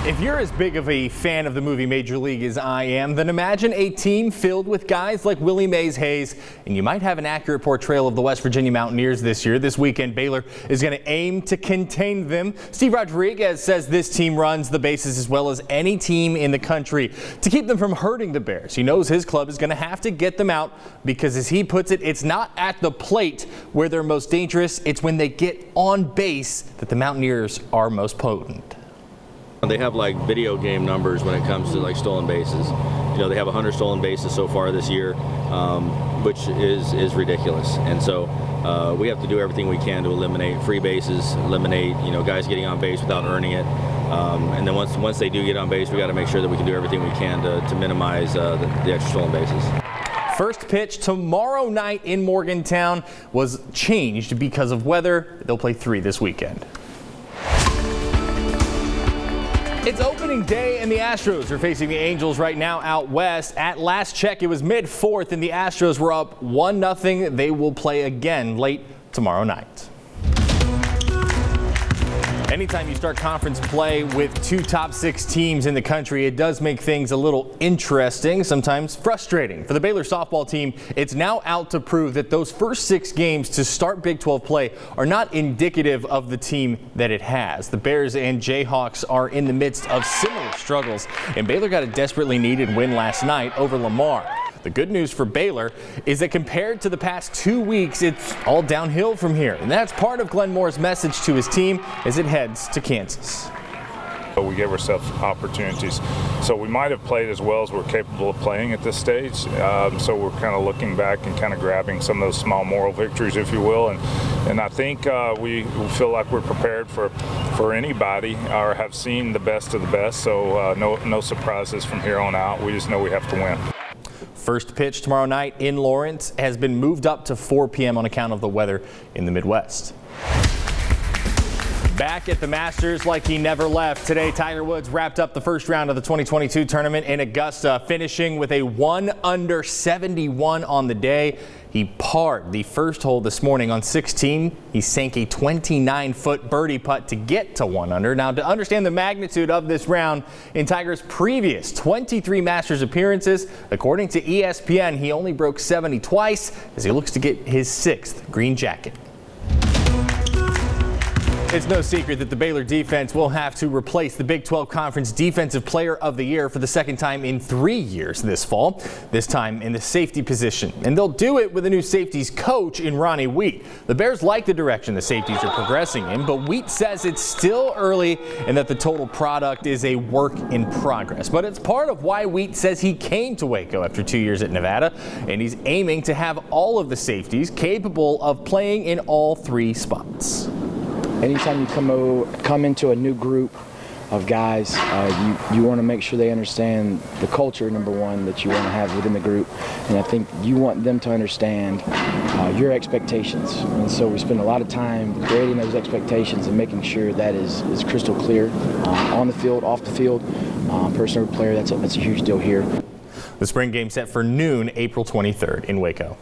If you're as big of a fan of the movie Major League as I am, then imagine a team filled with guys like Willie Mays Hayes, and you might have an accurate portrayal of the West Virginia Mountaineers this year. This weekend, Baylor is going to aim to contain them. Steve Rodriguez says this team runs the bases as well as any team in the country to keep them from hurting the Bears. He knows his club is going to have to get them out because, as he puts it, it's not at the plate where they're most dangerous. It's when they get on base that the Mountaineers are most potent. They have like video game numbers when it comes to like stolen bases. You know, they have 100 stolen bases so far this year, which is ridiculous. And so we have to do everything we can to eliminate free bases, eliminate, you know, guys getting on base without earning it. And then once they do get on base, we got to make sure that we can do everything we can to minimize the extra stolen bases. First pitch tomorrow night in Morgantown was changed because of weather. They'll play 3 this weekend. It's opening day and the Astros are facing the Angels right now out west. At last check, it was mid-4th and the Astros were up 1-0. They will play again late tomorrow night. Anytime you start conference play with 2 top 6 teams in the country, it does make things a little interesting, sometimes frustrating. For the Baylor softball team, it's now out to prove that those first 6 games to start Big 12 play are not indicative of the team that it has. The Bears and Jayhawks are in the midst of similar struggles, and Baylor got a desperately needed win last night over Lamar. The good news for Baylor is that compared to the past 2 weeks, it's all downhill from here. And that's part of Glenn Moore's message to his team as it heads to Kansas. We gave ourselves opportunities. So we might have played as well as we're capable of playing at this stage. So we're kind of looking back and kind of grabbing some of those small moral victories, if you will. And I think we feel like we're prepared for anybody or have seen the best of the best. So no surprises from here on out. We just know we have to win. First pitch tomorrow night in Lawrence has been moved up to 4 p.m. on account of the weather in the Midwest. Back at the Masters like he never left. Today, Tiger Woods wrapped up the first round of the 2022 tournament in Augusta, finishing with a 1-under 71 on the day. He parred the first hole this morning on 16. He sank a 29-foot birdie putt to get to 1-under. Now, to understand the magnitude of this round, in Tiger's previous 23 Masters appearances, according to ESPN, he only broke 70 twice as he looks to get his 6th green jacket. It's no secret that the Baylor defense will have to replace the Big 12 Conference Defensive Player of the Year for the second time in 3 years this fall, this time in the safety position. And they'll do it with a new safeties coach in Ronnie Wheat. The Bears like the direction the safeties are progressing in, but Wheat says it's still early and that the total product is a work in progress. But it's part of why Wheat says he came to Waco after 2 years at Nevada, and he's aiming to have all of the safeties capable of playing in all 3 spots. Anytime you come into a new group of guys, you want to make sure they understand the culture, number one, that you want to have within the group. And I think you want them to understand your expectations. And so we spend a lot of time creating those expectations and making sure that is crystal clear on the field, off the field. Person or player, that's a huge deal here. The spring game set for noon, April 23rd in Waco.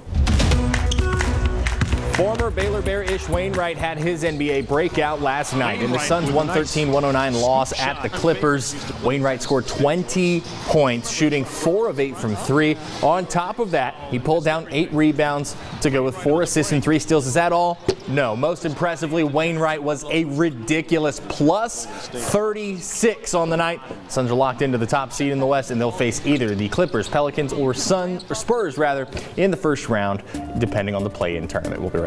Former Baylor Bear Ish Wainwright had his NBA breakout last night in the Suns' 113-109 loss at the Clippers. Wainwright scored 20 points, shooting 4 of 8 from 3. On top of that, he pulled down 8 rebounds to go with 4 assists and 3 steals. Is that all? No. Most impressively, Wainwright was a ridiculous plus 36 on the night. Suns are locked into the top seed in the West, and they'll face either the Clippers, Pelicans, or Spurs in the first round, depending on the play-in tournament. We'll be right back.